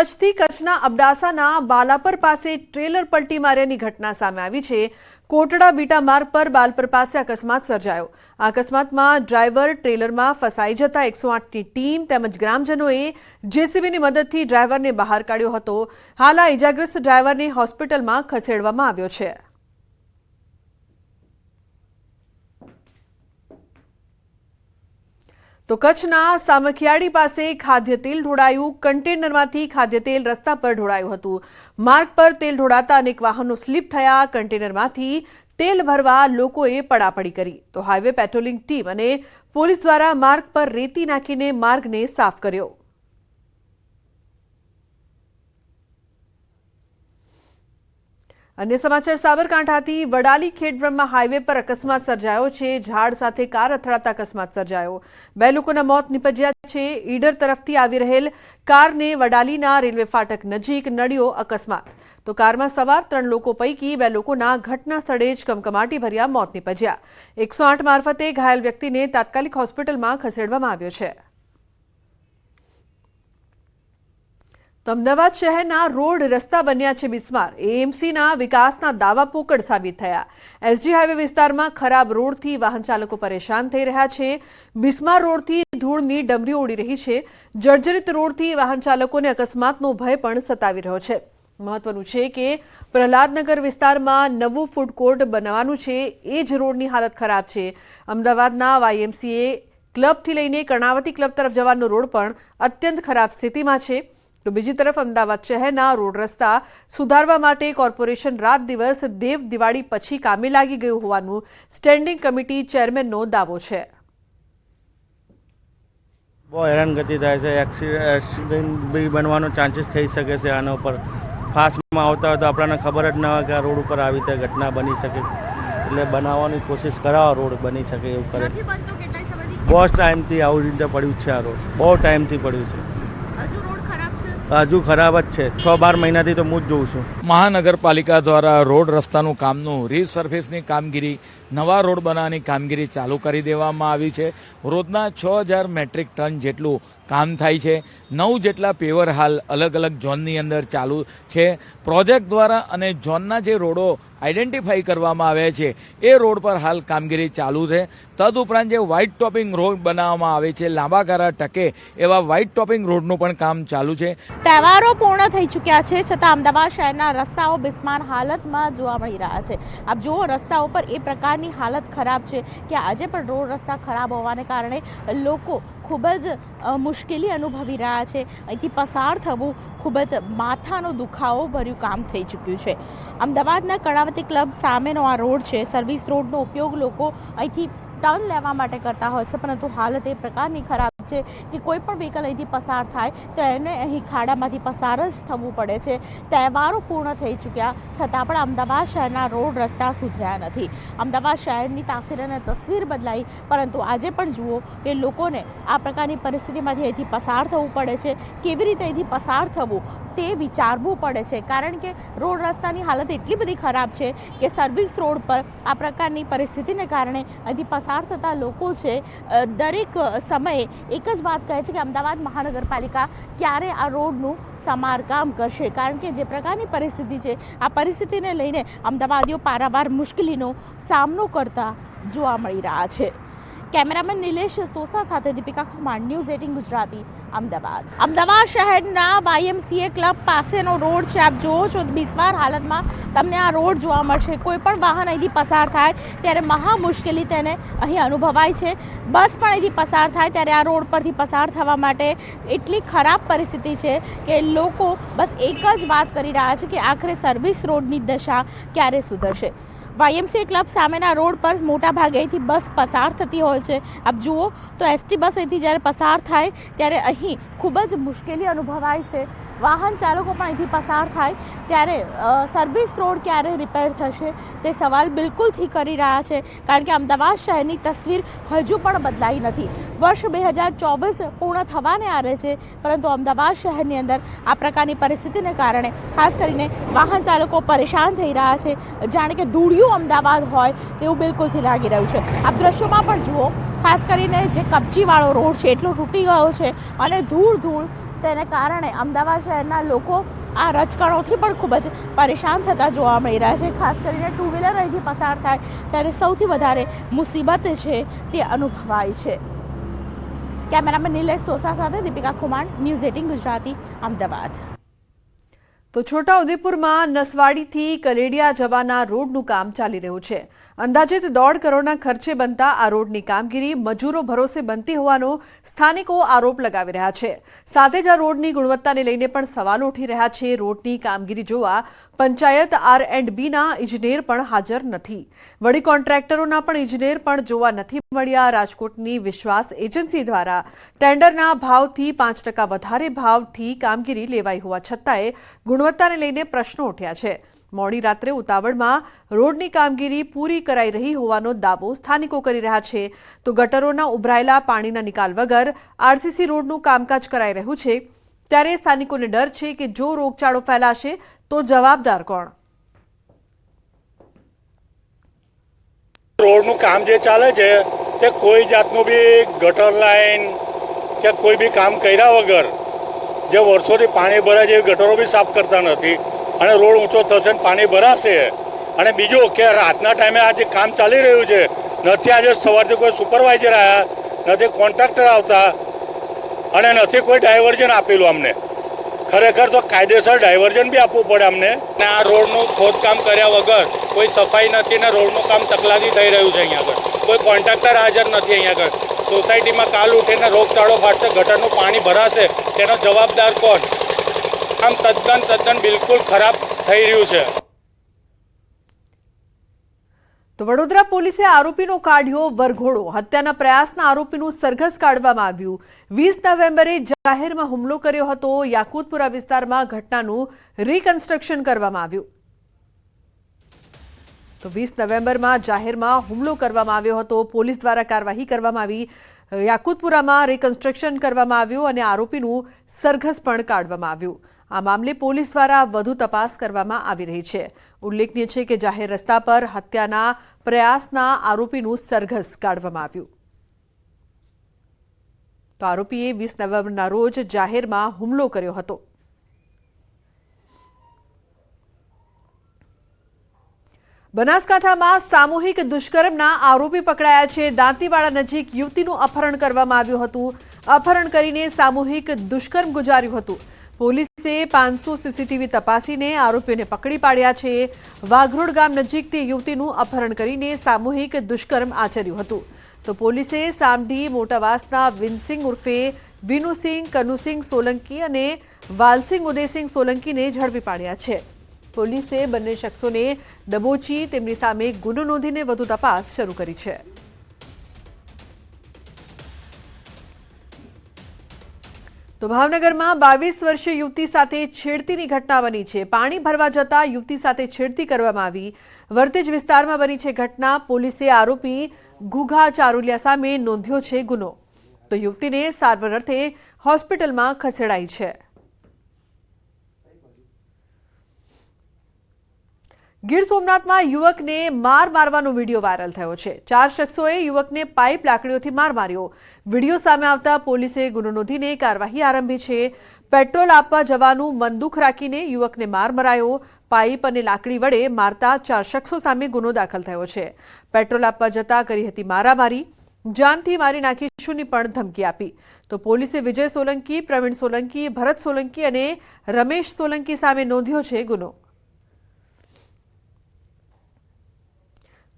કચ્છથી કચ્છના અબડાસાના બાલાપર પાસે ટ્રેલર પલટી માર્યાની ઘટના સામે આવી છે। કોટડા બીટા માર્ગ પર બાલપર પાસે અકસ્માત સર્જાયો। આ અકસ્માતમાં ડ્રાઈવર ટ્રેલરમાં ફસાઈ જતા 108ની ટીમ તેમજ ગ્રામજનોએ જેસીબીની મદદથી ડ્રાઈવરને બહાર કાઢ્યો હતો। હાલ આ ઇજાગ્રસ્ત ડ્રાઈવરને હોસ્પિટલમાં ખસેડવામાં આવ્યો છે। तो कच्छना सामखियाड़ी पासे खाद्य तेल ढोळायुं। कंटेनरमांथी खाद्य तेल रस्ता पर ढोळायुं हतुं। मार्ग पर तेल ढोळाता अनेक वाहनो स्लीप थया। कंटेनरमांथी तेल भरवा लोकोए पड़ापड़ी करी तो हाईवे पेट्रोलिंग टीम अने पोलीस द्वारा मार्ग पर रेती नाखीने मार्गने साफ कर्यो। अन्य समाचार साबरकांठाथी वडाली खेडब्रह्मा हाईवे पर अकस्मात सर्जायो छे। झाड़ साथे कार અથડાતા अकस्मात सर्जायो। બે લોકોના મોત નિપજ્યા છે। ઈડર તરફથી આવી રહેલ કારને વડાલીના રેલવે ફાટક નજીક નડ્યો અકસ્માત તો કારમાં સવાર 3 લોકો પૈકી 2 લોકોના ઘટના સ્થળે જ કમકમાટી ભર્યા મોત નિપજ્યા। 108 મારફતે ઘાયલ વ્યક્તિને તાત્કાલિક હોસ્પિટલમાં ખસેડવામાં આવ્યો છે। तो अमदावाद शहरना रोड रस्ता बन्या छे बिस्मार। एएमसीना विकासना दावा पोकळ साबित थया। एसजी हाईवे विस्तारमां खराब रोडथी वाहन चालको परेशान थई रह्या छे। बिस्मार रोडथी धूळनी डमरीओ उडी रही छे। जर्जरित रोडथी वाहन चालकोने अकस्मातनो भय पण सतावी रह्यो छे। महत्वनुं छे के प्रहलादनगर विस्तारमां नवुं फूड कोर्ट बनवानुं छे ए ज रोडनी हालत खराब छे। अमदावादना वायएमसीए क्लबथी लईने कर्णावती क्लब तरफ जવાનો रोड पण अत्यंत खराब स्थितिमां छे। तो बीजी तरफ अमदावाद शहरना रोड रस्ता सुधारवा माटे कोर्पोरेशन रात दिवस देव दिवाળી पछी कामे लागी गयुं होवानुं स्टेन्डिंग कमिटी चेरमेननो दावो छे। बहुत हैरानगति थाय छे। एक्सिडेंट भी बनवानो चांसीस थई शके छे। आना पर फास्टमां आवता होय तो आपणाने खबर ज न होय के आ रोड पर આવી રીતે ઘટના બની શકે એટલે બનાવવાની કોશિશ કરાવો રોડ બની શકે એવું કરે। बहुत टाइमथी આવી રીતે પડ્યું છે। આ રોડ बहुत टाइमथी પડ્યું છે। हजू खराब ज छे। 6-12 महीनाथी तो હું જ જોઉં છું। મહાનગરપાલિકા દ્વારા રોડ રસ્તાનું કામનું રીસર્ફેસની કામગીરી નવા રોડ બનાવવાની કામગીરી ચાલુ કરી દેવામાં આવી છે। રોજના 6000 મેટ્રિક ટન જેટલું કામ થાય છે। 9 જેટલા પેવર હાલ અલગ અલગ ઝોનની અંદર ચાલુ છે। પ્રોજેક્ટ દ્વારા અને ઝોનના જે રોડો આઈડેન્ટિફાઈ કરવામાં આવ્યા છે એ રોડ પર હાલ કામગીરી ચાલુ છે। તદુપરાંત જે વ્હાઇટ ટોપિંગ રોડ બનાવવામાં આવે છે લાંબા ગાળા ટકે એવા વ્હાઇટ ટોપિંગ રોડનું પણ કામ ચાલુ છે। તહેવારો પૂર્ણ થઈ ચૂક્યા છે છતાં અમદાવાદ શહેરના રસ્તાઓ બિસ્માર હાલતમાં જોવા મળી રહ્યા છે। આપ જુઓ રસ્તાઓ પર એ પ્રકારની હાલત ખરાબ છે કે આજે પણ રોડ રસ્તા ખરાબ હોવાને કારણે લોકો ખૂબ જ મુશ્કેલી અનુભવી રહ્યા છે। અહીંથી પસાર થવું ખૂબ જ માથાનો દુખાવો ભર્યું કામ થઈ ચૂક્યું છે। અમદાવાદના કર્ણાવતી ક્લબ સામેનો આ રોડ છે। સર્વિસ રોડનો ઉપયોગ લોકો અહીંથી ટર્ન લેવા માટે કરતા હોય છે પરંતુ હાલત એ પ્રકારની ખરાબ છે કે કોઈ પણ વ્હીકલ અહીંથી પસાર થાય તો એને અહીં ખાડામાંથી પસાર જ થવું પડે છે। તહેવારો પૂર્ણ થઈ ચૂક્યા છતાં પણ અમદાવાદ શહેરના રોડ રસ્તા સુધર્યા નથી। અમદાવાદ શહેરની તાસીર અને તસવીર બદલાઈ પરંતુ આજે પણ જુઓ કે લોકોને આ પ્રકારની પરિસ્થિતિમાંથી અહીંથી પસાર થવું પડે છે। કેવી રીતે અહીંથી પસાર થવું તે વિચારવું પડે છે કારણ કે રોડ રસ્તાની હાલત એટલી બધી ખરાબ છે કે સર્વિસ રોડ પર આ પ્રકારની પરિસ્થિતિને કારણે અહીંથી પસાર થતા લોકો છે દરેક સમયે એક જ વાત કહે છે કે અમદાવાદ મહાનગરપાલિકા ક્યારે આ રોડનું સમારકામ કરશે કારણ કે જે પ્રકારની પરિસ્થિતિ છે આ પરિસ્થિતિને લઈને અમદાવાદીઓ પારાવાર મુશ્કેલીનો સામનો કરતા જોવા મળી રહ્યા છે। કેમેરામેન નિલેશ સોસા સાથે દીપિકા કુમાર, ન્યૂઝ 18 ગુજરાતી, અમદાવાદ। અમદાવાદ શહેરના વાયએમસીએ ક્લબ પાસેનો રોડ છે। આપ જુઓ છો બિસ્માર હાલતમાં તમને આ રોડ જોવા મળશે। કોઈ પણ વાહન અહીંથી પસાર થાય ત્યારે મહા મુશ્કેલી તેને અહીં અનુભવાય છે। બસ પણ અહીંથી પસાર થાય ત્યારે આ રોડ પરથી પસાર થવા માટે એટલી ખરાબ પરિસ્થિતિ છે કે લોકો બસ એક જ વાત કરી રહ્યા છે કે આખરે સર્વિસ રોડની દશા ક્યારે સુધરશે। વાયએમસીએ ક્લબ સામેના રોડ પર મોટા ભાગે અહીંથી બસ પસાર થતી હોય છે। આપ જુઓ તો એસટી બસ અહીંથી જ્યારે પસાર થાય ત્યારે અહીં ખૂબ જ મુશ્કેલી અનુભવાય છે। વાહન ચાલકો પણ અહીંથી પસાર થાય ત્યારે સર્વિસ રોડ ક્યારે રિપેર થશે તે સવાલ બિલકુલથી કરી રહ્યા છે કારણ કે અમદાવાદ શહેરની તસવીર હજુ પણ બદલાઈ નથી। વર્ષ 2024 પૂર્ણ થવાને આરે છે પરંતુ અમદાવાદ શહેરની અંદર આ પ્રકારની પરિસ્થિતિને કારણે ખાસ કરીને વાહન ચાલકો પરેશાન થઈ રહ્યા છે। જાણે કે ધૂળિયું અમદાવાદ હોય તેવું બિલકુલથી લાગી રહ્યું છે। આપ દ્રશ્યોમાં પણ જુઓ ખાસ કરીને જે કપચીવાળો રોડ છે એટલો તૂટી ગયો છે અને ધૂળ તેને કારણે અમદાવાદ શહેરના લોકો આ રજકણોથી પણ ખૂબ જ પરેશાન થતા જોવા મળી રહ્યા છે. ખાસ કરીને ટુ વ્હીલર અહીંથી પસાર થાય ત્યારે સૌથી વધારે મુસીબત છે તે અનુભવાય છે. કેમેરામેન નિલેશ સોસા સાથે દીપિકા ખુમાણ, ન્યૂઝ 18 ગુજરાતી, અમદાવાદ. તો છોટાઉદેપુરમાં નસવાડીથી કલેડિયા જવાના રોડનું કામ ચાલી રહ્યું છે. અંદાજિત 1.5 કરોડના ખર્ચે બનતા આ રોડની કામગીરી મજૂરો ભરોસે બનતી હોવાનો સ્થાનિકો આરોપ લગાવી રહ્યા છે. સાથે જ આ રોડની ગુણવત્તાને લઈને પણ સવાલો ઉઠી રહ્યા છે. રોડની કામગીરી જોવા પંચાયત R&Bના ઇજનેર પણ હાજર નથી. વળી કોન્ટ્રાક્ટરોના પણ ઇજનેર પણ જોવા નથી મળ્યા. રાજકોટની વિશ્વાસ એજન્સી દ્વારા ટેન્ડરના ભાવથી 5% વધારે ભાવથી કામગીરી લેવાઈ હોવા છતાંય ગુણવત્તાને લઈને પ્રશ્નો ઉઠ્યા છે. મોડી રાત્રે ઉતાવળમાં રોડની કામગીરી પૂરી કરાઈ રહી હોવાનો દાવો સ્થાનિકો કરી રહ્યા છે. તો ગટરોના ઉભરાયેલા પાણીના નિકાલ વગર RCC રોડનું કામકાજ કરાઈ રહ્યું છે. ત્યારે સ્થાનિકોને ડર છે કે જો રોગચાળો ફેલાશે તો જવાબદાર કોણ? રોડનું કામ જે ચાલે છે તે કોઈ જાતનું બી ગટર લાઈન કે કોઈ બી કામ કર્યા વગર જે વર્ષોથી પાણી ભરાય છે એ ગટરો બી સાફ કરતા નથી અને રોડ ઊંચો થશે ને પાણી ભરાશે. અને બીજું કે રાતના ટાઈમે આ જે કામ ચાલી રહ્યું છે નથી આજે સવારથી કોઈ સુપરવાઇઝર આવ્યા, નથી કોન્ટ્રાક્ટર આવતા અને નથી કોઈ ડાયવર્ઝન આપેલું અમને. ખરેખર તો કાયદેસર ડાયવર્ઝન બી આપવું પડે અમને. અને આ રોડનું ખોદકામ કર્યા વગર કોઈ સફાઈ નથી ને રોડનું કામ તકલાદી થઈ રહ્યું છે. અહીંયા આગળ કોઈ કોન્ટ્રાક્ટર હાજર નથી. અહીંયા આગળ સોસાયટીમાં કાલ ઉઠીને રોગચાળો ફાટશે, ગટરનું પાણી ભરાશે, તેનો જવાબદાર કોણ? આમ તદ્દન બિલકુલ ખરાબ થઈ રહ્યું છે. તો વડોદરા પોલીસે આરોપીનો કાઢ્યો વરઘોડો. હત્યાના પ્રયાસના આરોપીનું સરઘસ કાઢવામાં આવ્યું. 20 નવેમ્બરે જાહેરમાં હુમલો કર્યો હતો. યાકુતપુરા વિસ્તારમાં ઘટનાનું રિકન્સ્ટ્રક્શન કરવામાં આવ્યું. તો 20 નવેમ્બરમાં જાહેરમાં હુમલો કરવામાં આવ્યો હતો. પોલીસ દ્વારા કાર્યવાહી કરવામાં આવી. યાકુતપુરામાં રિકન્સ્ટ્રક્શન કરવામાં આવ્યું અને આરોપીનું સરઘસ પણ કાઢવામાં આવ્યું. આ મામલે પોલીસ દ્વારા વધુ તપાસ કરવામાં આવી રહી છે. ઉલ્લેખનીય છે કે જાહેર રસ્તા પર હત્યાના પ્રયાસના આરોપીનું સરઘસ કાઢવામાં આવ્યું. તો આરોપીએ 20 નવેમ્બરના રોજ જાહેરમાં હુમલો કર્યો હતો. બનાસકાંઠામાં સામૂહિક દુષ્કર્મના આરોપી પકડાયા છે. દાંતીવાડા નજીક યુવતીનું અપહરણ કરવામાં આવ્યું હતું. અપહરણ કરીને સામૂહિક દુષ્કર્મ ગુજાર્યું હતું. પોલીસે 500 સીસીટીવી તપાસીને આરોપીઓને પકડી પાડ્યા છે. વાઘરોડ ગામ નજીક તે યુવતીનું અપહરણ કરીને સામૂહિક દુષ્કર્મ આચર્યું હતું. તો પોલીસે સામઢી મોટાવાસના વિનસિંગ ઉર્ફે વિનુસિંહ કનુસિંહ સોલંકી અને વાલસિંહ ઉદયસિંહ સોલંકીને ઝડપી પાડ્યા છે. પોલીસે બંને શખ્સોને દબોચી તેમની સામે ગુનો નોંધીને વધુ તપાસ શરૂ કરી છે. તો ભાવનગરમાં 22 વર્ષીય યુવતી સાથે છેડતીની ઘટના બની છે. પાણી ભરવા જતા યુવતી સાથે છેડતી કરવામાં આવી. વર્તેજ વિસ્તારમાં બની છે ઘટના. પોલીસે આરોપી ઘુઘા ચારુલિયા સામે નોંધ્યો છે ગુનો. તો યુવતીને સારવાર અર્થે હોસ્પિટલમાં ખસેડાઈ છે. ગીર સોમનાથમાં યુવકને મારવાનો વિડીયો વાયરલ થયો છે. 4 શખ્સોએ યુવકને પાઇપ લાકડીઓથી માર માર્યો. વિડીયો સામે આવતા પોલીસે ગુનો નોંધીને કાર્યવાહી આરંભી છે. પેટ્રોલ આપવા જવાનું મનદુખ રાખીને યુવકને માર મરાયો. પાઇપ અને લાકડી વડે મારતા 4 શખ્સો સામે ગુનો દાખલ થયો છે. પેટ્રોલ આપવા જતા કરી હતી મારામારી. જાનથી મારી નાખીશુંની પણ ધમકી આપી. તો પોલીસે વિજય સોલંકી, પ્રવીણ સોલંકી, ભરત સોલંકી અને રમેશ સોલંકી સામે નોંધ્યો છે ગુનો.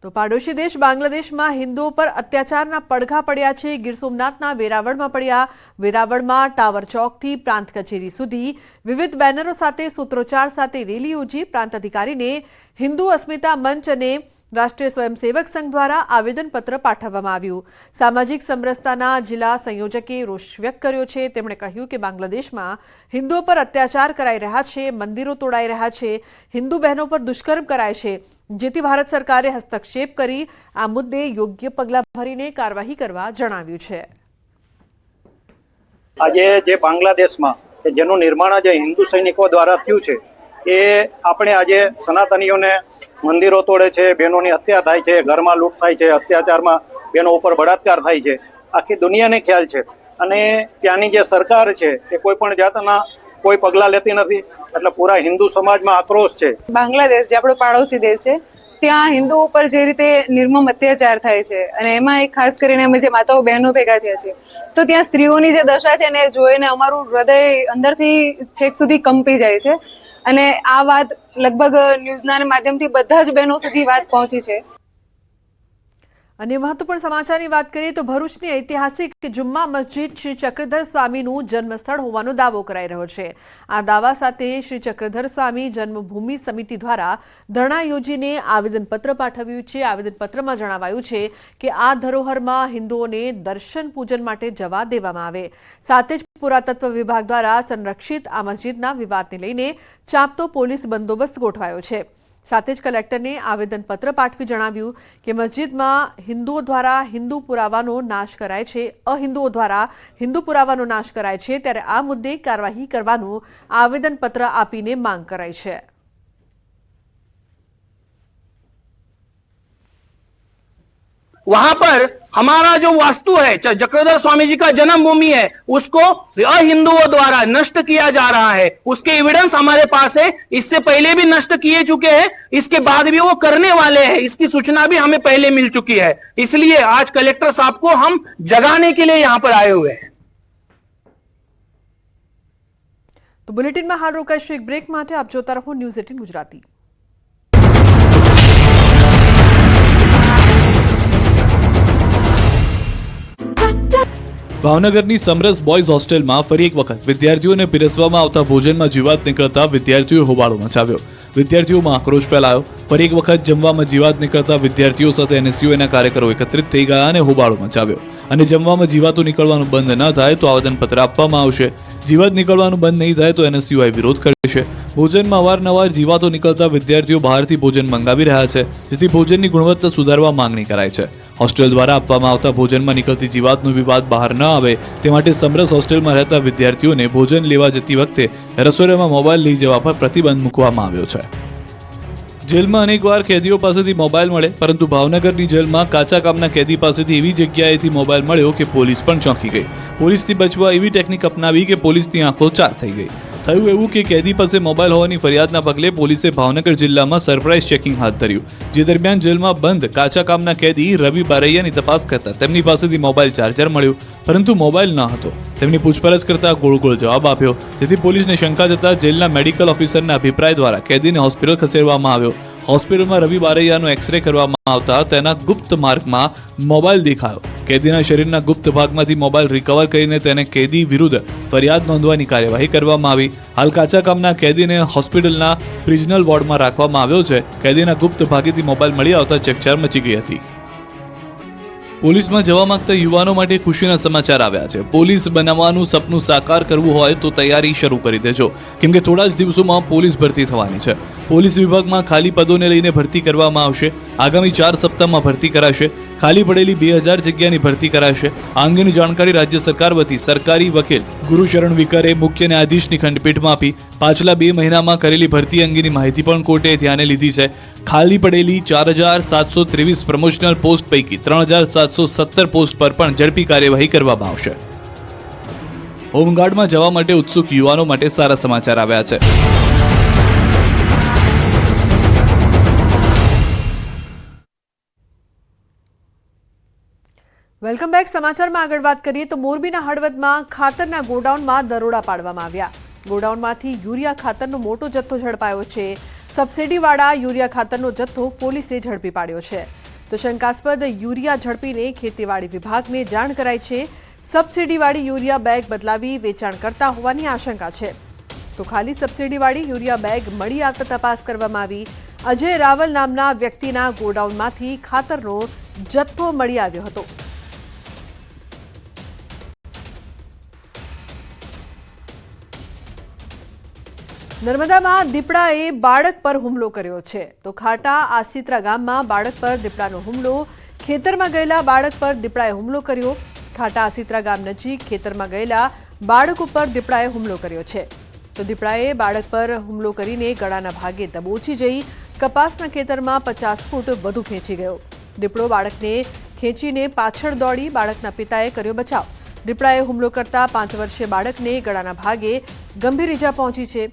તો પાડોશી દેશ બાંગ્લાદેશમાં હિન્દુઓ પર અત્યાચારના પડઘા પડ્યા છે. ગીર સોમનાથના વેરાવળમાં પડ્યા. વેરાવળમાં ટાવર ચોકથી પ્રાંત કચેરી સુધી વિવિધ બેનરો સાથે સૂત્રોચ્ચાર સાથે રેલી યોજી પ્રાંત અધિકારીને હિન્દુ અસ્મિતા મંચ અને રાષ્ટ્રીય સ્વયંસેવક સંઘ દ્વારા આવેદનપત્ર પાઠવવામાં આવ્યું. સામાજિક સમરસતાના જિલ્લા સંયોજકે રોષ વ્યક્ત કર્યો છે. તેમણે કહ્યું કે બાંગ્લાદેશમાં હિન્દુઓ પર અત્યાચાર કરાઈ રહ્યા છે, મંદિરો તોડાઈ રહ્યા છે, હિન્દુ બહેનો પર દુષ્કર્મ કરાય છે. જેથી ભારત સરકારે હસ્તક્ષેપ કરી આ મુદ્દે યોગ્ય પગલાં ભરીને કાર્યવાહી કરવા જણાવ્યું છે. આજે જે બાંગ્લાદેશમાં જેનું નિર્માણ આજે હિન્દુ સૈનિકો દ્વારા થયું છે એ આપણે આજે સનાતનીઓને મંદિરો તોડે છે, બહેનોની હત્યા થાય છે, ઘરમાં લૂંટ થાય છે, અત્યાચારમાં બહેનો ઉપર બળાત્કાર થાય છે. આખી દુનિયાને ખ્યાલ છે અને ત્યાંની જે સરકાર છે એ કોઈ પણ જાતના કોઈ પગલાં લેતી નથી, એટલે પૂરા હિન્દુ સમાજમાં આક્રોશ છે. બાંગ્લાદેશ જે આપણો પાડોશી દેશ છે, ત્યાં હિન્દુ ઉપર જે રીતે નિર્મમ અત્યાચાર થાય છે, અને એમાં એક ખાસ કરીને અમે જે માતાઓ બહેનો ભેગા થયા છે, તો ત્યાં સ્ત્રીઓની જે દશા છે ને જોઈને અમારું હૃદય અંદરથી છેક સુધી કંપી જાય છે. અને આ વાત લગભગ ન્યૂઝના માધ્યમથી બધા જ બહેનો સુધી વાત પહોંચી છે. અને મહત્વપૂર્ણ સમાચારની વાત કરીએ તો ભરૂચની ઐતિહાસિક જુમ્મા મસ્જિદ શ્રી ચક્રધર સ્વામીનું જન્મસ્થળ હોવાનો દાવો કરાઈ રહ્યો છે. આ દાવા સાથે શ્રી ચક્રધર સ્વામી જન્મભૂમિ સમિતિ દ્વારા ધરણા યોજીને આવેદનપત્ર પાઠવ્યું છે. આવેદનપત્રમાં જણાવાયું છે કે આ ધરોહરમાં હિન્દુઓને દર્શન પૂજન માટે જવા દેવામાં આવે. સાથે જ પુરાતત્વ વિભાગ દ્વારા સંરક્ષિત આ મસ્જિદના વિવાદને લઈને ચાંપતો પોલીસ બંદોબસ્ત ગોઠવાયો છે. સાથે જ કલેક્ટરને આવેદનપત્ર પાઠવી જણાવ્યું કે મસ્જિદમાં હિન્દુઓ દ્વારા હિન્દુ પુરાવાનો નાશ કરાય છે, અહિન્દુઓ દ્વારા હિન્દુ પુરાવાનો નાશ કરાય છે, ત્યારે આ મુદ્દે કાર્યવાહી કરવાનું આવેદનપત્ર આપીને માંગ કરાઈ છે. वहां पर हमारा जो वास्तु है, चक्रधर स्वामी जी का जन्म भूमि है, उसको अहिंदुओं द्वारा नष्ट किया जा रहा है. उसके एविडेंस हमारे पास है. इससे पहले भी नष्ट किए चुके हैं, इसके बाद भी वो करने वाले हैं. इसकी सूचना भी हमें पहले मिल चुकी है. इसलिए आज कलेक्टर साहब को हम जगाने के लिए यहाँ पर आए हुए हैं. तो बुलेटिन में हाल रोकाईशुं एक ब्रेक माटे. आप जोता रहो न्यूज़ 18 गुजराती. ભાવનગરની સમરસ બોયઝ હોસ્ટેલમાં ફરી એક વખત વિદ્યાર્થીઓને પીરસવામાં આવતા ભોજનમાં જીવાત નીકળતા વિદ્યાર્થીઓએ હોબાળો મચાવ્યો. વિદ્યાર્થીઓમાં આક્રોશ ફેલાયો. ફરી એક વખત જમવામાં જીવાત નીકળતા વિદ્યાર્થીઓ સાથે એનએસયુના કાર્યકરો એકત્રિત થઈ ગયા અને હોબાળો મચાવ્યો. અને જમવામાં જીવાતો નીકળવાનું બંધ ન થાય તો આવેદનપત્ર આપવામાં આવશે. જીવાત નીકળવાનું બંધ નહીં થાય તો એનએસયુઆઈ વિરોધ કરશે. ભોજનમાં અવારનવાર જીવાતો નીકળતા વિદ્યાર્થીઓ બહારથી ભોજન મંગાવી રહ્યા છે, જેથી ભોજનની ગુણવત્તા સુધારવા માંગણી કરાઈ છે. હોસ્ટેલ દ્વારા આપવામાં આવતા ભોજનમાં નીકળતી જીવાતનો વિવાદ બહાર ન આવે તે માટે સમરસ હોસ્ટેલમાં રહેતા વિદ્યાર્થીઓને ભોજન લેવા જતી વખતે રસોડામાં મોબાઈલ લઈ જવા પર પ્રતિબંધ મૂકવામાં આવ્યો છે. જેલમાં અનેકવાર કેદીઓ પાસેથી મોબાઈલ મળે, પરંતુ ભાવનગરની જેલમાં કાચા કામના કેદી પાસેથી એવી જગ્યાએથી મોબાઈલ મળ્યો કે પોલીસ પણ ચોંકી ગઈ. પોલીસથી બચવા એવી ટેકનિક અપનાવી કે પોલીસની આંખો ચાર થઈ ગઈ. થયું એવું કે કેદી પાસે મોબાઈલ હોવાની ફરિયાદના પગલે પોલીસે ભાવનગર જિલ્લામાં સરપ્રાઇઝ ચેકિંગ હાથ ધર્યું. જે દરમિયાન જેલમાં બંધ કાચા કામના કેદી રવિ બારૈયાની તપાસ કરતા તેમની પાસેથી મોબાઈલ ચાર્જર મળ્યું, પરંતુ મોબાઈલ ન હતો. તેમની પૂછપરછ કરતા ગોળ ગોળ જવાબ આપ્યો, જેથી પોલીસને શંકા જતા જેલના મેડિકલ ઓફિસરના અભિપ્રાય દ્વારા કેદીને હોસ્પિટલ ખસેડવામાં આવ્યો. હોસ્પિટલમાં રવિ બારૈયાનો એક્સરે કરવામાં આવતા તેના ગુપ્ત માર્ગમાં મોબાઈલ દેખાયો. કેદીના શરીરના ગુપ્ત ભાગમાંથી મોબાઈલ રિકવર કરીને તેને કેદી વિરુદ્ધ ફરિયાદ નોંધવાની કાર્યવાહી કરવામાં આવી. હાલ કાચા કામના કેદીને હોસ્પિટલના પ્રિઝનલ વોર્ડમાં રાખવામાં આવ્યો છે. કેદીના ગુપ્ત ભાગેથી મોબાઈલ મળી આવતા ચકચાર મચી ગઈ હતી. પોલીસમાં જવા માંગતા યુવાનો માટે ખુશીના સમાચાર આવ્યા છે. પોલીસ બનાવવાનું સપનું સાકાર કરવું હોય તો તૈયારી શરૂ કરી દેજો, કેમ કે થોડા જ દિવસોમાં પોલીસ ભરતી થવાની છે. પોલીસ વિભાગમાં ખાલી પદોને લઈને ભરતી કરવામાં આવશે. આગામી 4 સપ્તાહમાં ભરતી કરાશે. ખાલી પડેલી 2000 જગ્યાની ભરતી કરાશે. આ અંગેની જાણકારી રાજ્ય સરકાર વતી સરકારી વકીલ ગુરુશરણ વિકરે મુખ્ય ન્યાયાધીશની ખંડપીઠમાં આપી. પાછલા 2 મહિનામાં કરેલી ભરતી અંગેની માહિતી પણ કોર્ટે ધ્યાને લીધી છે. ખાલી પડેલી 4723 પ્રમોશનલ પોસ્ટ પૈકી 3717 પોસ્ટ પર પણ ઝડપી કાર્યવાહી કરવામાં આવશે. હોમગાર્ડમાં જવા માટે ઉત્સુક યુવાનો માટે સારા સમાચાર આવ્યા છે. Welcome back. સમાચારમાં આગળ વાત કરીએ તો મોરબીના હળવદમાં ખાતરના ગોડાઉનમાં દરોડા પાડવામાં આવ્યા. ગોડાઉનમાંથી યુરિયા ખાતરનો મોટો જથ્થો ઝડપાયો છે. સબસિડીવાળા યુરિયા ખાતરનો જથ્થો પોલીસે ઝડપી પાડ્યો છે. તો શંકાસ્પદ યુરિયા ઝડપીને ખેતીવાડી વિભાગને જાણ કરાઈ છે. સબસિડીવાળી યુરિયા બેગ બદલાવી વેચાણ કરતા હોવાની આશંકા છે. તો ખાલી સબસિડીવાળી યુરિયા બેગ મળી આવતા તપાસ કરવામાં આવી. અજય રાવલ નામના વ્યક્તિના ગોડાઉનમાંથી ખાતરનો જથ્થો મળી આવ્યો હતો. નર્મદામાં દીપડાએ બાળક પર હુમલો કર્યો છે. તો ખાટા આસિત્રા ગામમાં બાળક પર દીપડાનો હુમલો. ખેતરમાં ગયેલા બાળક પર દીપડાએ હુમલો કર્યો. ખાટા આસિત્રા ગામ નજીક ખેતરમાં ગયેલા બાળક ઉપર દીપડાએ હુમલો કર્યો છે. તો દીપડાએ બાળક પર હુમલો કરીને ગળાના ભાગે દબોચી જઈ કપાસના ખેતરમાં 50 ફૂટ વધુ ખેંચી ગયો. દીપડો બાળકને ખેંચીને પાછળ દોડી બાળકના પિતાએ કર્યો બચાવ. દીપડાએ હુમલો કરતા 5 વર્ષીય બાળકને ગળાના ભાગે ગંભીર ઈજા પહોંચી છે.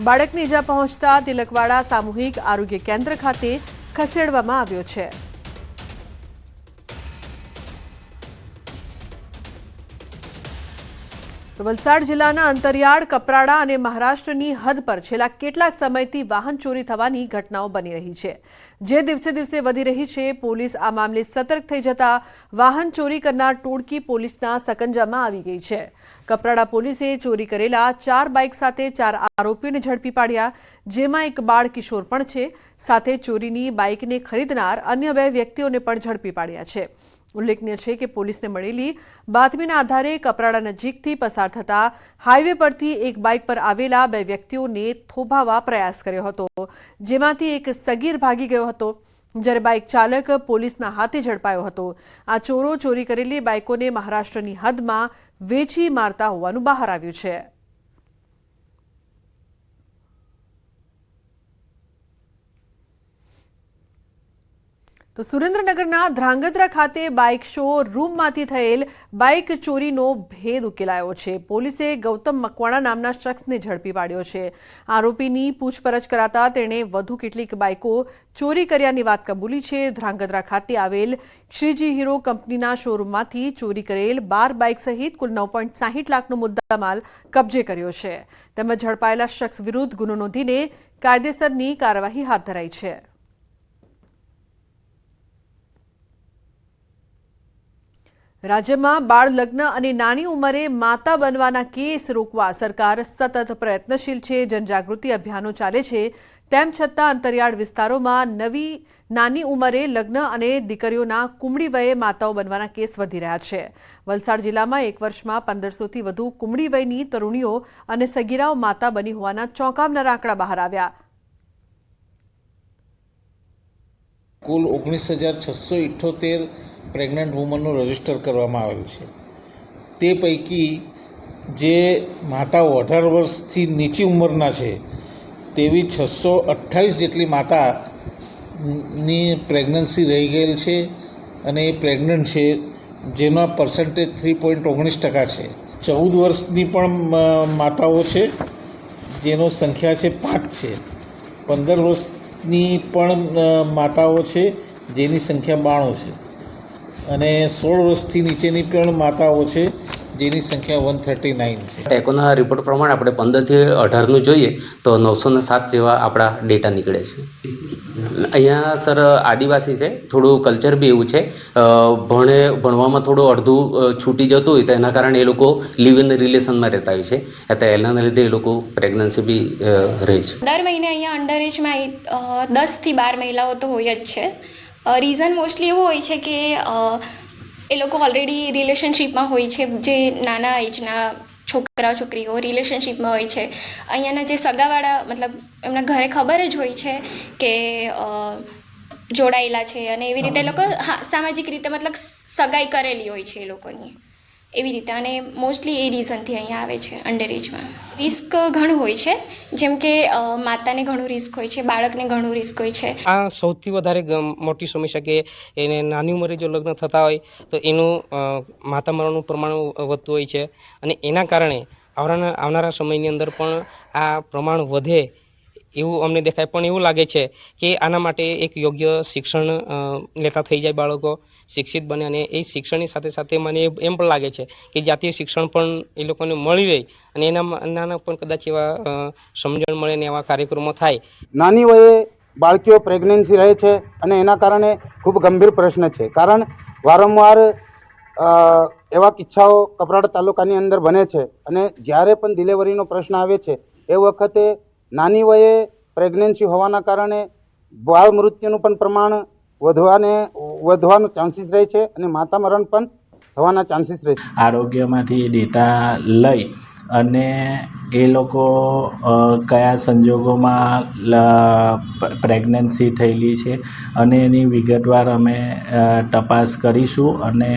બાળકને ઈજા પહોંચતા તિલકવાડા સામૂહિક આરોગ્ય કેન્દ્ર ખાતે ખસેડવામાં આવ્યો છે. તો વલસાડ જિલ્લાના અંતરિયાળ, કપરાડા અને મહારાષ્ટ્રની હદ પર છેલ્લા કેટલાક સમયથી વાહન ચોરી થવાની ઘટનાઓ બની રહી છે, જે દિવસે દિવસે વધી રહી છે. પોલીસ આ મામલે સતર્ક થઈ જતા વાહન ચોરી કરનાર ટોળકી પોલીસના સકંજામાં આવી ગઈ છે. કપરાડા પોલીસે ચોરી કરેલા 4 બાઇક સાથે 4 આરોપીઓને ઝડપી પાડ્યા, જેમાં એક બાળ કિશોર પણ છે. સાથે ચોરીની બાઇકને ખરીદનાર અન્ય 2 વ્યક્તિઓને પણ ઝડપી પાડ્યા છે. ઉલ્લેખનીય છે કે પોલીસને મળેલી બાતમીના આધારે કપરાડા નજીકથી પસાર થતા હાઈવે પરથી એક બાઇક પર આવેલા 2 વ્યક્તિઓને થોભાવવા પ્રયાસ કર્યો હતો, જેમાંથી એક સગીર ભાગી ગયો હતો, જ્યારે બાઇક ચાલક પોલીસના હાથે ઝડપાયો હતો. આ ચોરો ચોરી કરેલી બાઇકોને મહારાષ્ટ્રની હદમાં વેચી મારતા હોવાનું બહાર આવ્યું છે. તો સુરેન્દ્રનગરના ધ્રાંગધ્રા ખાતે બાઇક શો રૂમમાંથી થયેલ બાઇક ચોરીનો ભેદ ઉકેલાયો છે. પોલીસે ગૌતમ મકવાણા નામના શખ્સને ઝડપી પાડ્યો છે. આરોપીની પૂછપરછ કરાતા તેણે વધુ કેટલીક બાઇકો ચોરી કર્યાની વાત કબૂલી છે. ધ્રાંગધ્રા ખાતે આવેલ શ્રીજી હીરો કંપનીના શોરૂમમાંથી ચોરી કરેલ 12 બાઇક સહિત કુલ 9.60 લાખનો મુદ્દામાલ કબજે કર્યો છે. તેમજ ઝડપાયેલા શખ્સ વિરુદ્ધ ગુનો નોંધીને કાયદેસરની કાર્યવાહી હાથ ધરાઈ છે. રાજ્યમાં બાળ લગ્ન અને નાની ઉંમરે માતા બનવાના કેસ રોકવા સરકાર સતત પ્રયત્નશીલ છે. જનજાગૃતિ અભિયાનો ચાલે છે, તેમ છતાં અંતરિયાળ વિસ્તારોમાં નાની ઉંમરે લગ્ન અને દીકરીઓના કુમળી વયે માતાઓ બનવાના કેસ વધી રહ્યા છે. વલસાડ જિલ્લામાં 1 વર્ષમાં 1500થી વધુ કુમળી વયની તરુણીઓ અને સગીરાઓ માતા બની હોવાના ચોંકાવનારા આંકડા બહાર આવ્યા. કુલ 19,678 પ્રેગ્નન્ટ વુમનનું રજિસ્ટર કરવામાં આવેલ છે. તે પૈકી જે માતાઓ 18 વર્ષથી નીચી ઉંમરના છે તેવી 628 જેટલી માતાની પ્રેગ્નન્સી રહી ગયેલ છે અને એ પ્રેગ્નન્ટ છે, જેનો પર્સન્ટેજ 3.19% છે. 14 વર્ષની પણ માતાઓ છે, જેનો સંખ્યા છે 5 છે. 15 વર્ષની પણ માતાઓ છે, જેની સંખ્યા 92 છે. અને 16 વર્ષથી નીચેની પણ માતાઓ છે, જેની સંખ્યા 139 છે. ટેકોના રિપોર્ટ પ્રમાણે આપણે 15 થી 18નું જોઈએ તો 907 જેવા આપણા ડેટા નીકળે છે. અહીંયા સર આદિવાસી છે, થોડું કલ્ચર બી એવું છે, ભણવામાં થોડું અડધું છૂટી જતું હોય તો એના કારણે એ લોકો લિવ ઇન રિલેશનમાં રહેતા હોય છે, એટલે એના લીધે એ લોકો પ્રેગ્નન્સી બી રહે છે. દર મહિને અહીંયા અંડર એજમાં 10 થી 12 મહિલાઓ તો હોય જ છે. રીઝન મોસ્ટલી એવું હોય છે કે એ લોકો ઓલરેડી રિલેશનશિપમાં હોય છે, જે નાના એજના છોકરા છોકરીઓ રિલેશનશિપમાં હોય છે. અહીંયાના જે સગાવાળા મતલબ એમના ઘરે ખબર જ હોય છે કે જોડાયેલા છે, અને એવી રીતે એ લોકો સામાજિક રીતે મતલબ સગાઈ કરેલી હોય છે એ લોકોની, એવી રીતે. અને મોસ્ટલી એ રીઝનથી અહીંયા આવે છે અંડર એજમાં. રિસ્ક ઘણું હોય છે, જેમ કે માતાને ઘણું રિસ્ક હોય છે, બાળકને ઘણું રિસ્ક હોય છે. આ સૌથી વધારે મોટી સમસ્યા કે એને નાની ઉંમરે જો લગ્ન થતા હોય તો એનું માતા મરણનું પ્રમાણ વધતું હોય છે, અને એના કારણે આવનારા સમયની અંદર પણ આ પ્રમાણ વધે એવું અમને દેખાય. પણ એવું લાગે છે કે આના માટે એક યોગ્ય શિક્ષણ લેતા થઈ જાય, બાળકો શિક્ષિત બને, અને એ શિક્ષણની સાથે સાથે મને એમ પણ લાગે છે કે જાતીય શિક્ષણ પણ એ લોકોને મળી રહે અને એના પણ કદાચ એવા સમજણ મળે ને એવા કાર્યક્રમો થાય. નાની વયે બાળકીઓ પ્રેગ્નન્સી રહે છે અને એના કારણે ખૂબ ગંભીર પ્રશ્ન છે, કારણ વારંવાર એવા કિસ્સાઓ કપરાડા તાલુકાની અંદર બને છે. અને જ્યારે પણ ડિલિવરીનો પ્રશ્ન આવે છે એ વખતે નાની વયે પ્રેગ્નન્સી હોવાના કારણે બાળ મૃત્યુનું પણ પ્રમાણ વધવાનો ચાન્સીસ રહે છે અને માતા મરણ પણ થવાના ચાન્સીસ રહે છે. આરોગ્યમાંથી ડેટા લઈ અને એ લોકો કયા સંજોગોમાં પ્રેગ્નન્સી થયેલી છે અને એની વિગતવાર અમે તપાસ કરીશું અને